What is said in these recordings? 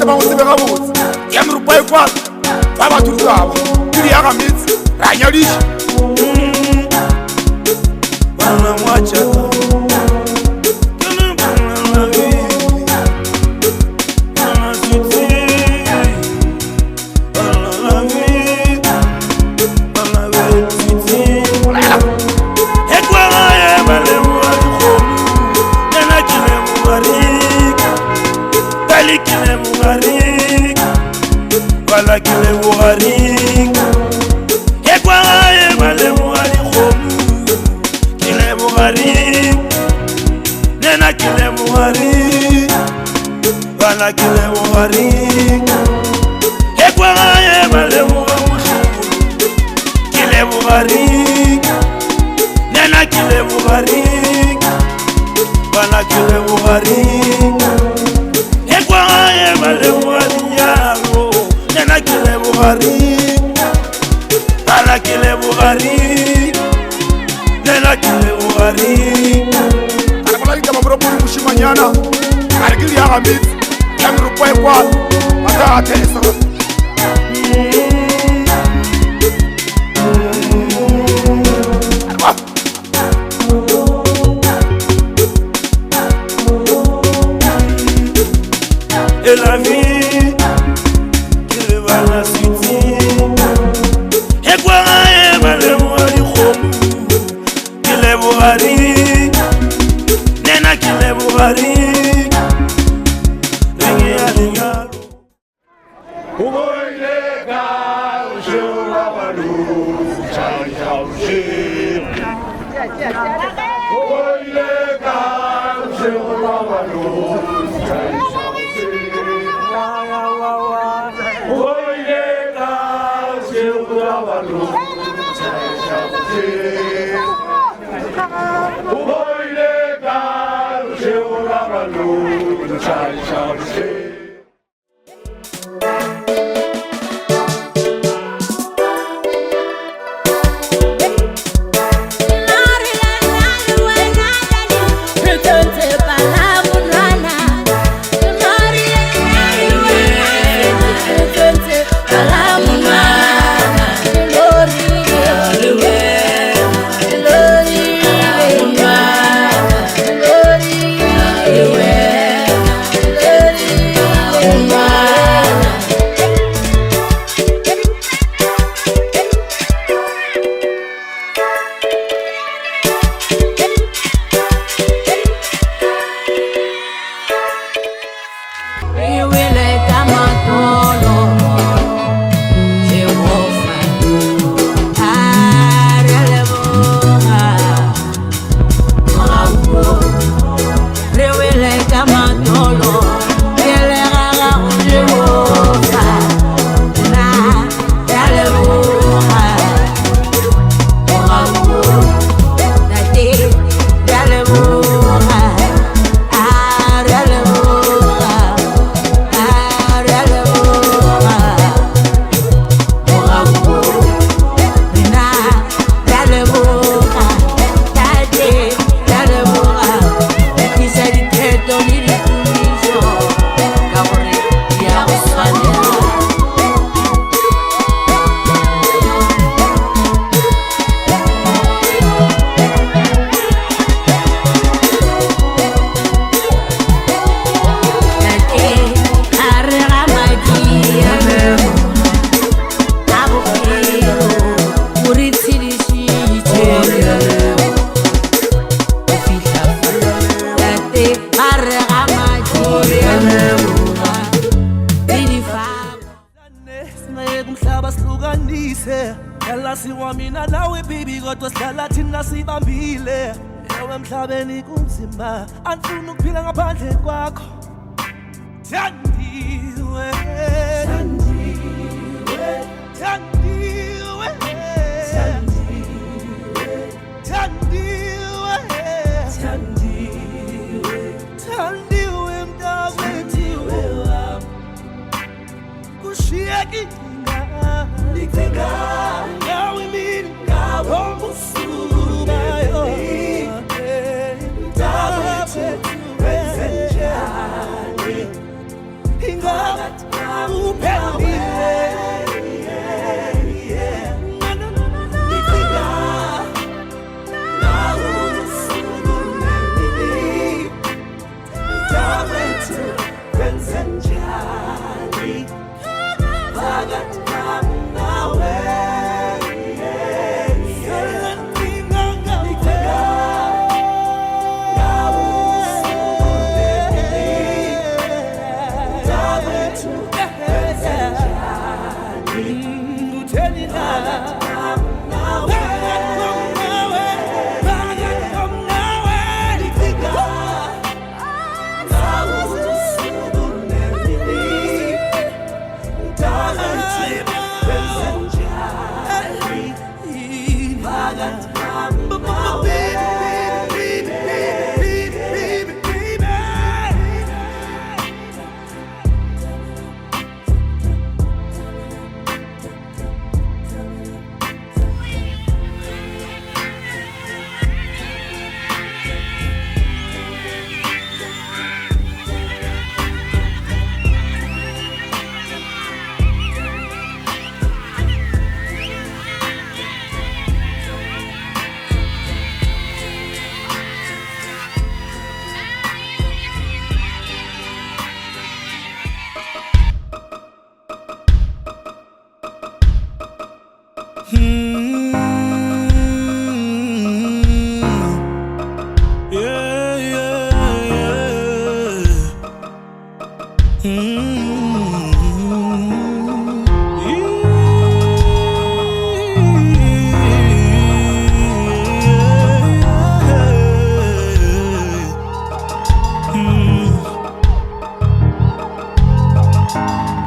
tle ba go tsebe gabotse ya meropa e kwala ba batho dikaba kedi ya gametse ra nyadiša bana moatšaka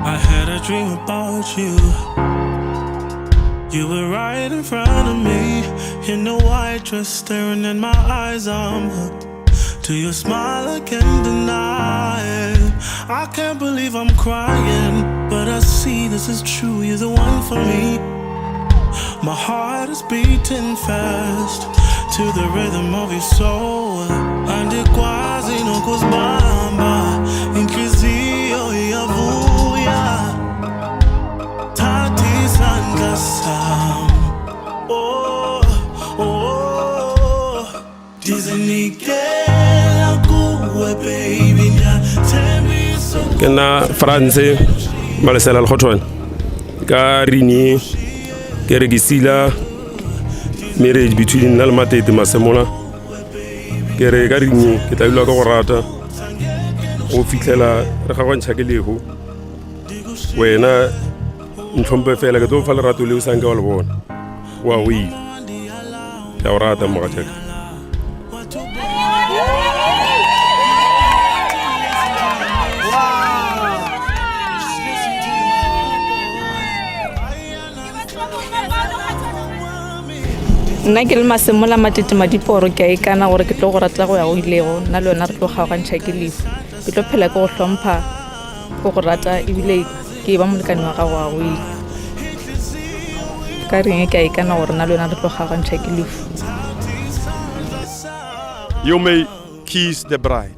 I had a dream about you. You were right in front of me, in a white dress, staring in my eyes. I'm hooked to your smile, I can't deny it. I can't believe I'm crying, but I see this is true. You're the one for me. My heart is beating fast to the rhythm of your soul. And it quasi no bamba, inquisio yavuya. Tati sanga sam. Oh, oh, dizenikela kuwe baby nya. Tembi so. Kena Frans Malesela al ka rini ke regisila marriage between nna le Bapedi masemola ke re ka rini ke tla ilwa ka go rata go fitlela re gagwantšha ke lego wena ntlhompe fela ke tlo fa lerato leo sanke wa le bona wa o ile ke a go rata mogatšaka. Nna ke le masemola Bapedi Madiporo ke a ikana gore ke tlo go ratla go ya go ilego nna le wena re tlo kgaogantšha ke lefu ke tlo phela ke go hlompha go go rata ebile ke ba molekane wa gago wa go ile ka reng ke a ikana gore nna le wena re tlo kgaogantšha ke lefu. You may kiss the bride.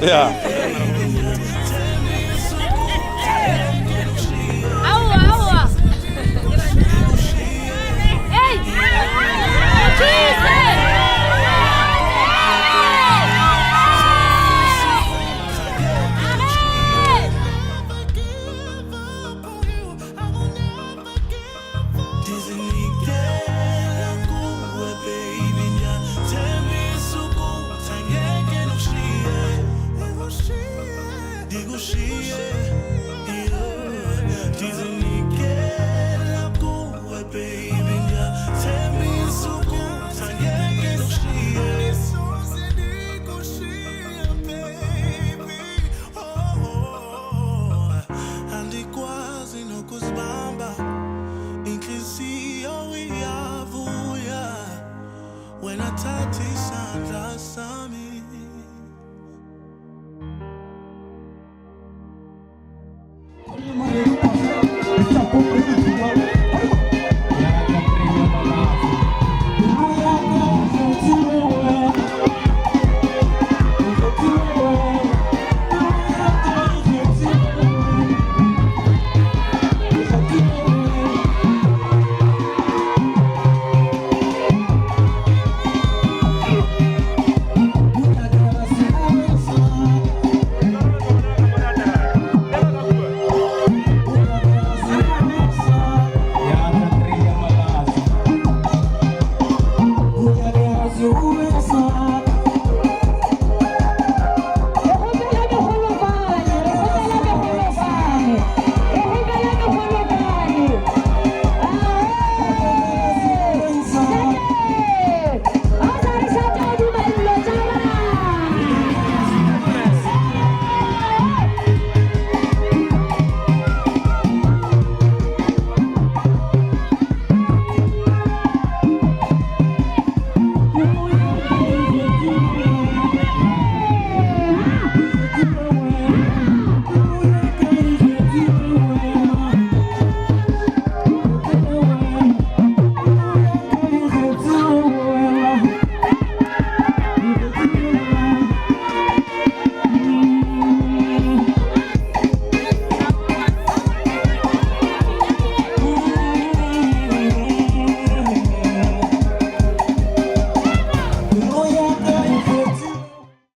Yeah. And it quasi no goes by.